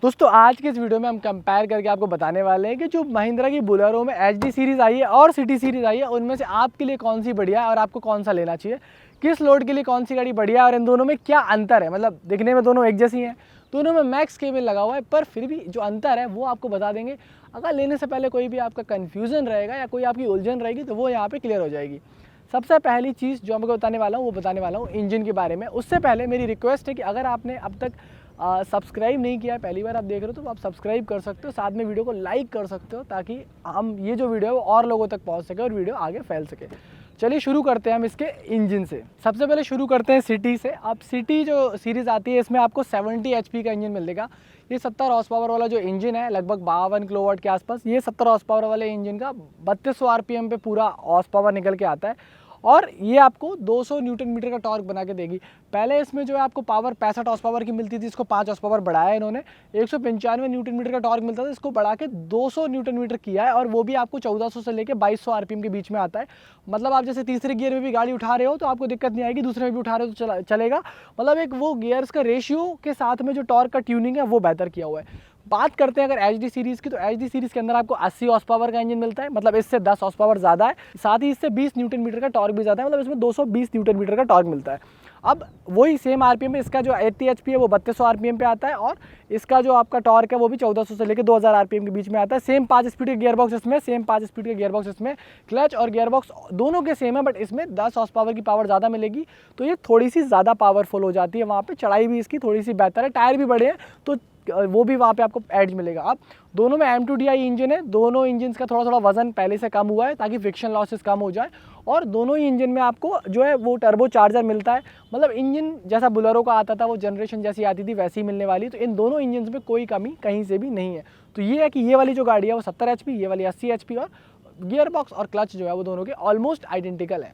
दोस्तों आज के इस वीडियो में हम कंपेयर करके आपको बताने वाले हैं कि जो महिंद्रा की बोलेरो में एचडी सीरीज़ आई है और सिटी सीरीज़ आई है उनमें से आपके लिए कौन सी बढ़िया है और आपको कौन सा लेना चाहिए, किस लोड के लिए कौन सी गाड़ी बढ़िया है और इन दोनों में क्या अंतर है। मतलब दिखने में दोनों एक जैसी हैं, दोनों में मैक्स केबल लगा हुआ है, पर फिर भी जो अंतर है वो आपको बता देंगे। अगर लेने से पहले कोई भी आपका कन्फ्यूज़न रहेगा या कोई आपकी उलझन रहेगी तो वो यहाँ पर क्लियर हो जाएगी। सबसे पहली चीज़ जो मैं बताने वाला हूँ वो बताने वाला हूँ इंजन के बारे में। उससे पहले मेरी रिक्वेस्ट है कि अगर आपने अब तक सब्सक्राइब नहीं किया है, पहली बार आप देख रहे हो तो आप सब्सक्राइब कर सकते हो, साथ में वीडियो को लाइक कर सकते हो ताकि हम ये जो वीडियो है वो और लोगों तक पहुंच सके और वीडियो आगे फैल सके। चलिए शुरू करते हैं हम इसके इंजन से। सबसे पहले शुरू करते हैं सिटी से। अब सिटी जो सीरीज़ आती है इसमें आपको 70 HP का इंजन मिलेगा। ये 70 हॉर्स पावर वाला जो इंजन है लगभग 52 किलोवाट के आसपास, ये 70 हॉर्स पावर वाले इंजन का 3200 RPM पे पूरा हॉर्स पावर निकल के आता है और ये आपको 200 न्यूटन मीटर का टॉर्क बना के देगी। पहले इसमें जो है आपको पावर 65 हॉर्स पावर की मिलती थी, इसको 5 हॉर्स पावर बढ़ाया है इन्होंने। 195 न्यूटन मीटर का टॉर्क मिलता था, इसको बढ़ा के 200 न्यूटन मीटर किया है और वो भी आपको 1400 से लेकर 2200 RPM के बीच में आता है। मतलब आप जैसे तीसरे गियर में भी गाड़ी उठा रहे हो तो आपको दिक्कत नहीं आएगी, दूसरे में भी उठा रहे हो तो चलेगा। मतलब एक वो गियर्स का रेशियो के साथ में जो टॉर्क का ट्यूनिंग है वो बेहतर किया हुआ है। बात करते हैं अगर एचडी सीरीज़ की, तो एचडी सीरीज़ के अंदर आपको 80 हॉर्स पावर का इंजन मिलता है, मतलब इससे 10 हॉर्स पावर ज़्यादा है, साथ ही इससे 20 न्यूटन मीटर का टॉर्क भी ज़्यादा है, मतलब इसमें 220 न्यूटन मीटर का टॉर्क मिलता है। अब वही सेम आरपीएम में इसका जो 80 HP है वो 3200 RPM पे आता है और इसका जो आपका टॉर्क है वो भी 1400 से लेकर 2000 RPM के बीच में आता है। सेम 5 स्पीड के गियर बॉक्स इसमें, सेम 5 स्पीड के गियर बॉक्स इसमें, क्लच और गियर बॉक्स दोनों के सेम है, बट इसमें 10 हॉर्स पावर की पावर ज़्यादा मिलेगी तो ये थोड़ी सी ज़्यादा पावरफुल हो जाती है। वहाँ पर चढ़ाई भी इसकी थोड़ी सी बेहतर है, टायर भी बड़े हैं तो वो भी वहाँ पे आपको एड्ज मिलेगा। अब दोनों में M2DI इंजन है, दोनों इंजन का थोड़ा थोड़ा वजन पहले से कम हुआ है ताकि फ्रिक्शन लॉसेस कम हो जाए और दोनों ही इंजन में आपको जो है वो टर्बो चार्जर मिलता है। मतलब इंजन जैसा बुलेरो का आता था वो जनरेशन जैसी आती थी वैसी ही मिलने वाली, तो इन दोनों इंजन में कोई कमी कहीं से भी नहीं है। तो ये है कि ये वाली जो गाड़ी है वो 70 HP, ये वाली 80 HP और गियर बॉक्स और क्लच जो है वो दोनों के ऑलमोस्ट आइडेंटिकल है।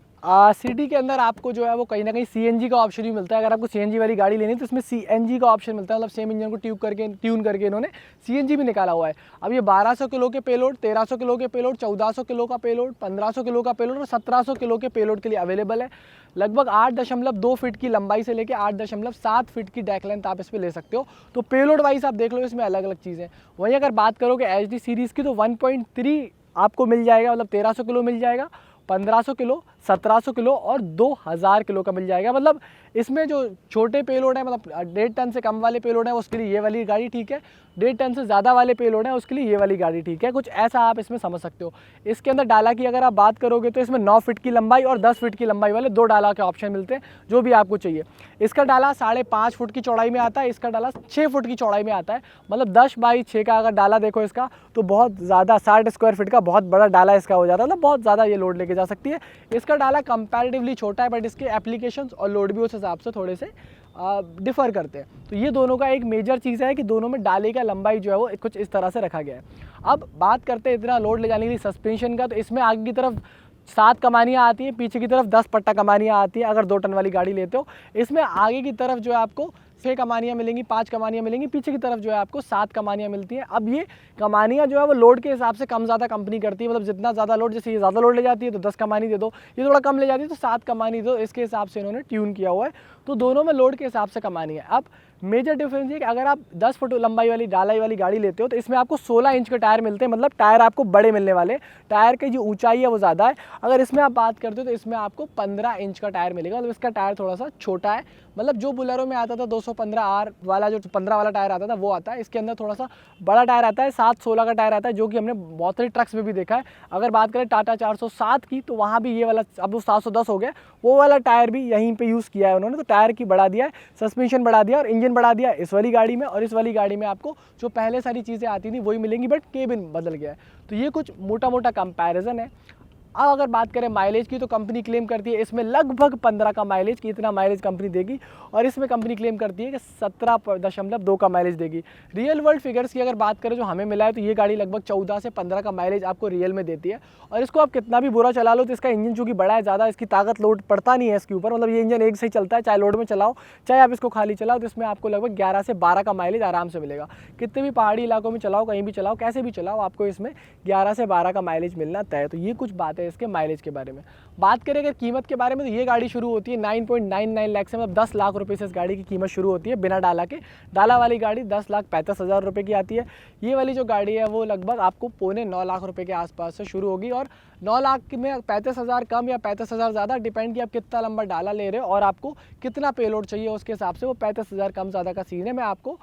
सिटी के अंदर आपको जो है वो कहीं ना कहीं CNG का ऑप्शन भी मिलता है। अगर आपको CNG वाली गाड़ी लेनी है तो इसमें CNG का ऑप्शन मिलता है, मतलब सेम इंजन को ट्यून करके इन्होंने CNG भी निकाला हुआ है। अब ये 1200 किलो के पेलोड, 1300 किलो के पेलोड, 1400 किलो का पेलोड, 1500 किलो का पेलोड और 1700 किलो के पेलोड के लिए अवेलेबल है। लगभग 8.2 फीट की लंबाई से लेकर 8.7 फीट की डेक लेंथ आप इस पर ले सकते हो। तो पेलोड वाइज आप देख लो इसमें अलग अलग चीज़ें। वहीं अगर बात करोगे HD सीरीज़ की तो 1.3 आपको मिल जाएगा, मतलब 1300 किलो मिल जाएगा, 1500 किलो, 1700 किलो और 2000 किलो का मिल जाएगा। मतलब इसमें जो छोटे पेलोड है, मतलब 1.5 टन से कम वाले पेलोड है उसके लिए ये वाली गाड़ी ठीक है, 1.5 टन से ज़्यादा वाले पेलोड है उसके लिए ये वाली गाड़ी ठीक है। कुछ ऐसा आप इसमें समझ सकते हो। इसके अंदर डाला की अगर आप बात करोगे तो इसमें 9 फीट की लंबाई और 10 फीट की लंबाई वाले 2 डाला के ऑप्शन मिलते हैं, जो भी आपको चाहिए। इसका डाला 5.5 फुट की चौड़ाई में आता है, इसका डाला 6 फुट की चौड़ाई में आता है। मतलब 10 बाई 6 का अगर डाला देखो इसका तो बहुत ज़्यादा 60 स्क्वायर फीट का बहुत बड़ा डाला इसका हो जाता है, मतलब बहुत ज़्यादा ये लोड लेके जा सकती है। इसका डाला कंपैरेटिवली छोटा है बट इसके एप्लीकेशंस और लोड भी उस हिसाब से थोड़े से डिफ़र करते हैं। तो ये दोनों का एक मेजर चीज़ है कि दोनों में डाले का लंबाई जो है वो कुछ इस तरह से रखा गया है। अब बात करते हैं इतना लोड ले जाने के लिए सस्पेंशन का, तो इसमें आगे की तरफ 7 कमानियाँ आती हैं, पीछे की तरफ 10 पट्टा कमानियाँ आती हैं अगर 2 टन वाली गाड़ी लेते हो। इसमें आगे की तरफ जो है आपको 6 कमानियाँ मिलेंगी, 5 कमानियाँ मिलेंगी, पीछे की तरफ जो है आपको 7 कमानियाँ मिलती हैं। अब ये कमानियाँ जो है वो लोड के हिसाब से कम ज़्यादा कंपनी करती है, मतलब जितना ज़्यादा लोड, जैसे ये ज़्यादा लोड ले जाती है तो 10 कमानी दे दो, ये थोड़ा कम ले जाती है तो 7 कमानी दो, इसके हिसाब से इन्होंने ट्यून किया हुआ है। तो दोनों में लोड के हिसाब से कमानी है। अब मेजर डिफरेंस ये कि अगर आप 10 फुट लंबाई वाली डालाई वाली गाड़ी लेते हो तो इसमें आपको 16 इंच के टायर मिलते हैं, मतलब टायर आपको बड़े मिलने वाले, टायर की जो ऊंचाई है वो ज़्यादा है। अगर इसमें आप बात करते हो तो इसमें आपको 15 इंच का टायर मिलेगा, मतलब इसका टायर थोड़ा सा छोटा है। मतलब जो बुलेरो में आता था 215R वाला, जो 15 वाला टायर आता था वो आता है, इसके अंदर थोड़ा सा बड़ा टायर आता है, 7/16 का टायर आता है, जो कि हमने बहुत सारे ट्रक्स में भी देखा है। अगर बात करें टाटा 407 की तो वहाँ भी ये वाला, अब वो 710 हो गया, वो वाला टायर भी यहीं पे यूज़ किया है उन्होंने। तो टायर की बढ़ा दिया है, सस्पेंशन बढ़ा दिया और इंजन बढ़ा दिया इस वाली गाड़ी में, और इस वाली गाड़ी में आपको जो पहले सारी चीज़ें आती थी वही मिलेंगी बट केबिन बदल गया है। तो ये कुछ मोटा मोटा कंपैरिजन है। अब अगर बात करें माइलेज की तो कंपनी क्लेम करती है इसमें लगभग 15 का माइलेज, कि इतना माइलेज कंपनी देगी, और इसमें कंपनी क्लेम करती है कि 17.2 का माइलेज देगी। रियल वर्ल्ड फिगर्स की अगर बात करें जो हमें मिला है तो ये गाड़ी लगभग 14 से 15 का माइलेज आपको रियल में देती है। और इसको आप कितना भी बुरा चला लो तो इसका इंजन चूँकि बड़ा है, ज़्यादा इसकी ताकत लोड पड़ता नहीं है इसके ऊपर, मतलब ये इंजन एक से ही चलता है, चाहे लोड में चलाओ चाहे आप इसको खाली चलाओ, तो इसमें आपको लगभग 11 से 12 का माइलेज आराम से मिलेगा। कितने भी पहाड़ी इलाकों में चलाओ, कहीं भी चलाओ, कैसे भी चलाओ, आपको इसमें 11 से 12 का माइलेज मिलना तय है। तो ये कुछ बातें हैं इसके माइलेज के बारे में। बात करें अगर कीमत के बारे में तो ये गाड़ी शुरू होती है 9.99 लाख से, मतलब 10 लाख रुपए से इस गाड़ी की कीमत शुरू होती है बिना डाला के। डाला वाली गाड़ी 10,35,000 रुपये की आती है। ये वाली जो गाड़ी है वो लगभग आपको 9.25 लाख रुपए के आसपास से शुरू होगी, और 9 लाख में 35,000 कम या 35,000 ज़्यादा, डिपेंड कि आप कितना लंबा डाला ले रहे हो और आपको कितना पेलोड चाहिए, उसके हिसाब से वो 35,000 कम ज़्यादा का सीन है। मैं आपको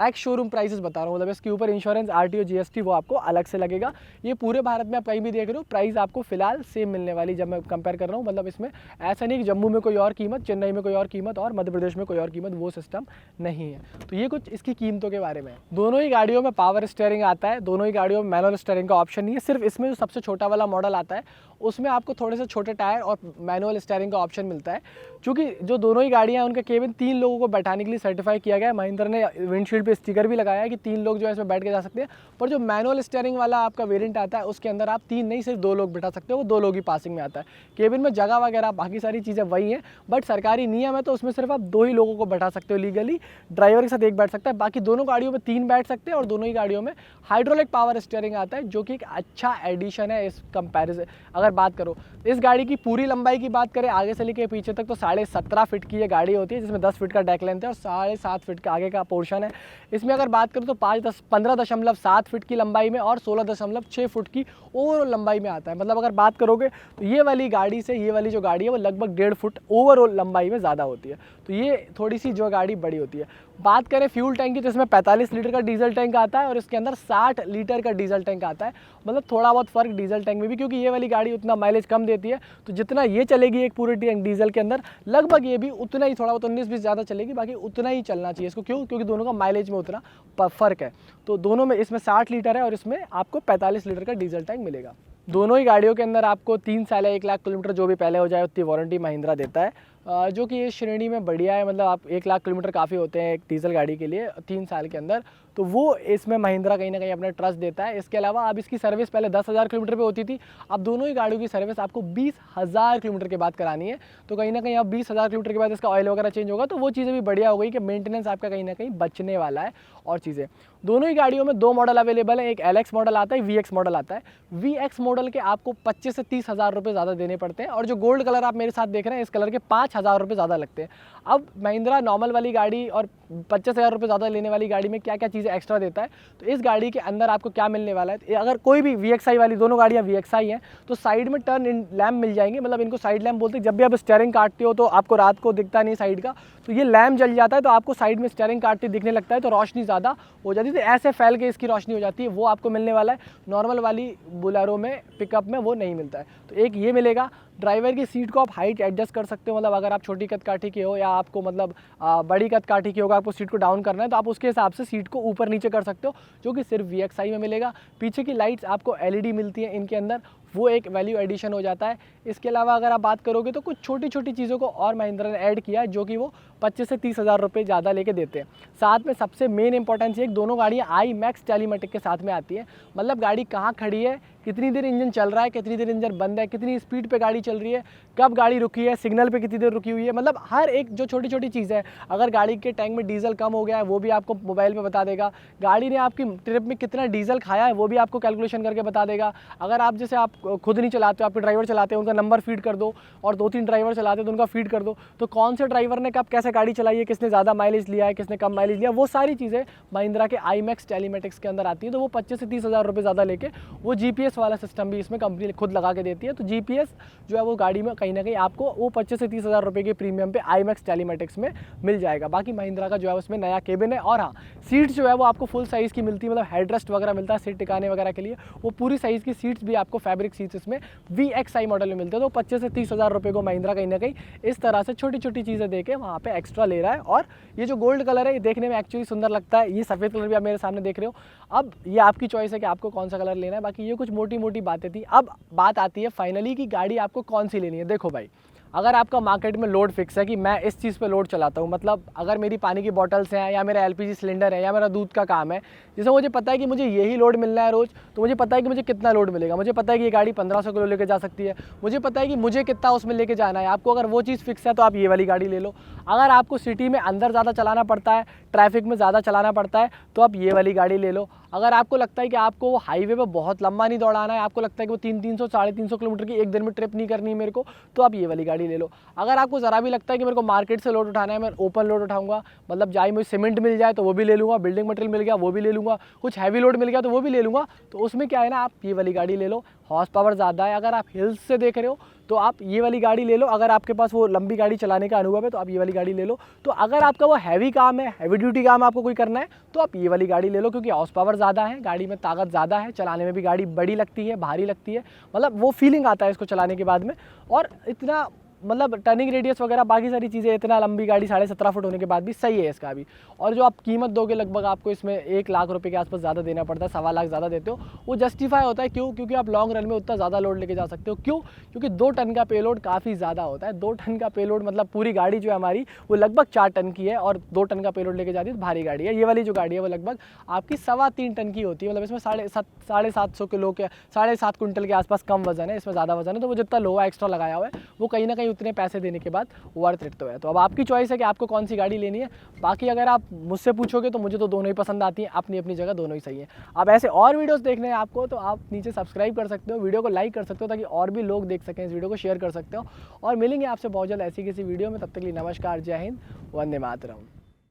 एक्स शोरूम प्राइसेस बता रहा हूँ, मतलब इसके ऊपर इंश्योरेंस, RTO, GST वो आपको अलग से लगेगा। ये पूरे भारत में आप कहीं भी देख रहे हो प्राइस आपको फिलहाल सेम मिलने वाली, जब मैं कंपेयर कर रहा हूँ। मतलब इसमें ऐसा नहीं कि जम्मू में कोई और कीमत, चेन्नई में कोई और कीमत और मध्य प्रदेश में कोई और कीमत, वो सिस्टम नहीं है। तो ये कुछ इसकी कीमतों के बारे में। दोनों ही गाड़ियों में पावर स्टीयरिंग आता है, दोनों ही गाड़ियों में मैनुअल स्टीयरिंग का ऑप्शन नहीं है। सिर्फ इसमें जो सबसे छोटा वाला मॉडल आता है उसमें आपको थोड़े से छोटे टायर और मैनुअल स्टीयरिंग का ऑप्शन मिलता है। क्योंकि जो दोनों ही गाड़ियां हैं उनका केबिन 3 लोगों को बैठाने के लिए सर्टिफाई किया गया है। महिंद्रा ने विंडशील्ड पे स्टिकर भी लगाया है कि 3 लोग जो है इसमें बैठ के जा सकते हैं। पर जो मैनुअल स्टीयरिंग वाला आपका वेरिएंट आता है उसके अंदर आप 3 नहीं सिर्फ 2 लोग बैठा सकते हो, वो 2 लोग ही पासिंग में आता है। केबिन में जगह वगैरह बाकी सारी चीज़ें वही हैं, बट सरकारी नियम है तो उसमें सिर्फ आप 2 ही लोगों को बैठा सकते हो लीगली, ड्राइवर के साथ एक बैठ सकता है। बाकी दोनों गाड़ियों में 3 बैठ सकते हैं, और दोनों ही गाड़ियों में हाइड्रोलिक पावर स्टीयरिंग आता है, जो कि एक अच्छा एडिशन है इस कंपैरिजन। अगर बात करो इस गाड़ी की पूरी लंबाई की बात करें आगे से लेकर पीछे तक, तो 17.5 फीट की ये गाड़ी होती है, जिसमें 10 फीट का डेक लेंथ है और 7.5 फीट का आगे का पोर्शन है। इसमें अगर बात करूँ तो 15.7 फीट की लंबाई में और 16.6 फुट की ओवरऑल लंबाई में आता है। मतलब अगर बात करोगे तो ये वाली गाड़ी से ये वाली जो गाड़ी है वो लगभग 1.5 फुट ओवरऑल लंबाई में ज़्यादा होती है। तो ये थोड़ी सी जो गाड़ी बड़ी होती है। बात करें फ्यूल टैंक की तो इसमें 45 लीटर का डीजल टैंक आता है और इसके अंदर 60 लीटर का डीजल टैंक आता है। मतलब थोड़ा बहुत फ़र्क डीजल टैंक में भी, क्योंकि ये वाली गाड़ी उतना माइलेज कम देती है, तो जितना ये चलेगी एक पूरे टैंक डीजल के अंदर, लगभग ये भी उतना ही, थोड़ा बहुत 19-20 ज़्यादा चलेगी, बाकी उतना ही चलना चाहिए इसको। क्यों? क्योंकि दोनों का माइलेज में उतना फ़र्क है। तो दोनों में इसमें 60 लीटर है और इसमें आपको 45 लीटर का डीजल टैंक मिलेगा। दोनों ही गाड़ियों के अंदर आपको 3 साल या 1 लाख किलोमीटर जो भी पहले हो जाए उतनी वारंटी महिंद्रा देता है, जो कि इस श्रेणी में बढ़िया है। मतलब आप 1 लाख किलोमीटर काफ़ी होते हैं एक डीजल गाड़ी के लिए 3 साल के अंदर, तो वो इसमें महिंद्रा कहीं ना कहीं अपना ट्रस्ट देता है। इसके अलावा अब इसकी सर्विस पहले 10,000 किलोमीटर पे होती थी, अब दोनों ही गाड़ियों की सर्विस आपको 20,000 किलोमीटर के बाद करानी है। तो कहीं ना कहीं अब 20,000 किलोमीटर के बाद इसका ऑयल वगैरह चेंज होगा, तो वो चीज़ें भी बढ़िया हो गई कि मेंटेनेंस आपका कहीं ना कहीं बचने वाला है। और चीज़ें दोनों ही गाड़ियों में 2 मॉडल अवेलेबल है, एक LX मॉडल आता है, VX मॉडल आता है। VX मॉडल के आपको 25 से 30,000 रुपये ज़्यादा देने पड़ते हैं, और जो गोल्ड कलर आप मेरे साथ देख रहे हैं इस कलर के 5,000 रुपये ज़्यादा लगते हैं। अब महिंद्रा नॉर्मल वाली गाड़ी और 25,000 रुपये ज़्यादा लेने वाली गाड़ी में क्या क्या चीज़ें एक्स्ट्रा देता है, तो इस गाड़ी के अंदर आपको क्या मिलने वाला है। अगर कोई भी VXI वाली, दोनों गाड़ियाँ VXI हैं, तो साइड में टर्न इन लैम्प मिल जाएंगे। मतलब इनको साइड लैम्प बोलते हैं। जब भी आप स्टीयरिंग काटते हो तो आपको रात को दिखता नहीं साइड का, तो ये लैम्प जल जाता है, तो आपको साइड में स्टीयरिंग काटते दिखने लगता है, तो रोशनी ज़्यादा हो जाती है, तो ऐसे फैल के इसकी रोशनी हो जाती है, वो आपको मिलने वाला है। नॉर्मल वाली बोलेरो में, पिकअप में वो नहीं मिलता है, तो एक ये मिलेगा। ड्राइवर की सीट को आप हाइट एडजस्ट कर सकते हो, मतलब अगर आप छोटी कद काठी के हो या आपको मतलब बड़ी कद काठी की होगा, आपको सीट को डाउन करना है, तो आप उसके हिसाब से सीट को ऊपर नीचे कर सकते हो, जो कि सिर्फ VXI में मिलेगा। पीछे की लाइट्स आपको LED मिलती है इनके अंदर, वो एक वैल्यू एडिशन हो जाता है। इसके अलावा अगर आप बात करोगे तो कुछ छोटी छोटी चीज़ों को और महिंद्रा ने ऐड किया है, जो कि वो 25 से 30,000 रुपये ज़्यादा लेके देते हैं। साथ में सबसे मेन इंपॉर्टेंस ये, दोनों गाड़ियाँ IMAX टेलीमेटिक के साथ में आती है। मतलब गाड़ी कहाँ खड़ी है, कितनी देर इंजन चल रहा है, कितनी देर इंजन बंद है, कितनी स्पीड पे गाड़ी चल रही है, कब गाड़ी रुकी है, सिग्नल पे कितनी देर रुकी हुई है, मतलब हर एक जो छोटी छोटी चीज़ है। अगर गाड़ी के टैंक में डीजल कम हो गया है वो भी आपको मोबाइल पे बता देगा। गाड़ी ने आपकी ट्रिप में कितना डीजल खाया है वो भी आपको कैलकुलेशन करके बता देगा। अगर आप जैसे आप खुद नहीं चलाते हो, आपके ड्राइवर चलाते हैं, उनका नंबर फीड कर दो, और 2-3 ड्राइवर चलाते हैं तो उनका फीड कर दो, तो कौन से ड्राइवर ने कब कैसे गाड़ी चलाई है, किसने ज़्यादा माइलेज लिया है, किसने कम माइलेज लिया, वो सारी चीज़ें महिंद्रा के IMAX टेलीमेटिक्स के अंदर आती है। तो वो 25 से 30,000 रुपये ज़्यादा लेके वो GPS वाला सिस्टम भी इसमें कंपनी खुद लगा के देती है। तो GPS जो है वो गाड़ी में कहीं ना कहीं आपको वो 25 से 30,000 रुपये के प्रीमियम पे IMAX टेलीमेटिक्स में मिल जाएगा। बाकी महिंद्रा का जो है उसमें नया केबिन है, और हाँ, सीट्स जो है वो आपको फुल साइज़ की मिलती है, मतलब हेडरेस्ट वगैरह मिलता है सीट टिकाने वगैरह के लिए, वो पूरी साइज़ की सीट्स भी आपको फैब्रिक सीट्स इसमें VXI मॉडल में मिलते हैं। तो 25 से 30,000 रुपये को महिंद्रा कहीं ना कहीं इस तरह से छोटी छोटी चीज़ें देके वहाँ पे एक्स्ट्रा ले रहा है। और ये जो गोल्ड कलर है ये देखने में एक्चुअली सुंदर लगता है, ये सफ़ेद कलर भी आप मेरे सामने देख रहे हो। अब ये आपकी चॉइस है कि आपको कौन सा कलर लेना है। बाकी ये कुछ मोटी मोटी बातें थी। अब बात आती है फाइनली कि गाड़ी आपको कौन सी लेनी है। देखो भाई, अगर आपका मार्केट में लोड फिक्स है कि मैं इस चीज़ पे लोड चलाता हूँ, मतलब अगर मेरी पानी की बॉटल्स हैं या मेरा LPG सिलेंडर है या मेरा दूध का काम है, जैसे मुझे पता है कि मुझे यही लोड मिलना है रोज़, तो मुझे पता है कि मुझे कितना लोड मिलेगा, मुझे पता है कि ये गाड़ी 1500 किलो लेके जा सकती है, मुझे पता है कि मुझे कितना उसमें लेके जाना है। आपको अगर वो चीज़ फिक्स है तो आप ये वाली गाड़ी ले लो। अगर आपको सिटी में अंदर ज़्यादा चलाना पड़ता है, ट्रैफिक में ज़्यादा चलाना पड़ता है, तो आप ये वाली गाड़ी ले लो। अगर आपको लगता है कि आपको वो हाईवे पर बहुत लंबा नहीं दौड़ाना है, आपको लगता है कि वो 300 350 किलोमीटर की एक दिन में ट्रिप नहीं करनी है मेरे को, तो आप ये वाली गाड़ी ले लो। अगर आपको ज़रा भी लगता है कि मेरे को मार्केट से लोड उठाना है, मैं ओपन लोड उठाऊंगा, मतलब जाए मुझे सीमेंट मिल जाए तो वो भी ले लूँगा, बिल्डिंग मटेरियल मिल गया वो भी ले लूँगा, कुछ हैवी लोड मिल गया तो वो भी ले लूँगा, तो उसमें क्या है ना, आप ये वाली गाड़ी ले लो। हॉर्स पावर ज़्यादा है। अगर आप हिल्स से देख रहे हो तो आप ये वाली गाड़ी ले लो। अगर आपके पास वो लंबी गाड़ी चलाने का अनुभव है तो आप ये वाली गाड़ी ले लो। तो अगर आपका वो हैवी काम है, हैवी ड्यूटी काम आपको कोई करना है, तो आप ये वाली गाड़ी ले लो, क्योंकि हॉर्स पावर ज़्यादा है, गाड़ी में ताकत ज़्यादा है, चलाने में भी गाड़ी बड़ी लगती है, भारी लगती है, मतलब वो फीलिंग आता है इसको चलाने के बाद में। और इतना मतलब टर्निंग रेडियस वगैरह बाकी सारी चीज़ें, इतना लंबी गाड़ी 17.5 फुट होने के बाद भी सही है इसका भी। और जो आप कीमत दोगे लगभग आपको इसमें 1 लाख रुपए के आसपास ज़्यादा देना पड़ता है, 1.25 लाख ज़्यादा देते हो, वो जस्टिफाई होता है। क्यों? क्योंकि आप लॉन्ग रन में उतना ज़्यादा लोड लेके जा सकते हो। क्यों? क्योंकि 2 टन का पेलोड काफ़ी ज़्यादा होता है। 2 टन का पेलोड मतलब पूरी गाड़ी जो है हमारी वो लगभग 4 टन की है, और 2 टन का पेलोड लेके जाती है तो भारी गाड़ी है। ये वाली जो गाड़ी है वो लगभग आपकी 3.25 टन की होती है, मतलब इसमें 750 किलो के 7.5 कुंटल के आसपास कम वजन है, इसमें ज़्यादा वजन है, तो वो जितना लोहा एक्स्ट्रा लगाया हुआ है वो कहीं ना कहीं उतने पैसे देने के बाद वर्थ इट तो है। तो अब आपकी चॉइस है कि आपको कौन सी गाड़ी लेनी है। बाकी अगर आप मुझसे पूछोगे तो मुझे तो दोनों ही पसंद आती हैं, अपनी अपनी जगह दोनों ही सही है। अब ऐसे और वीडियोस देखने हैं आपको तो आप नीचे सब्सक्राइब कर सकते हो, वीडियो को लाइक कर सकते हो ताकि और भी लोग देख सकें, इस वीडियो को शेयर कर सकते हो। और मिलेंगे आपसे बहुत जल्द ऐसी किसी वीडियो में, तब तक के लिए नमस्कार, जय हिंद, वंदे मातरम।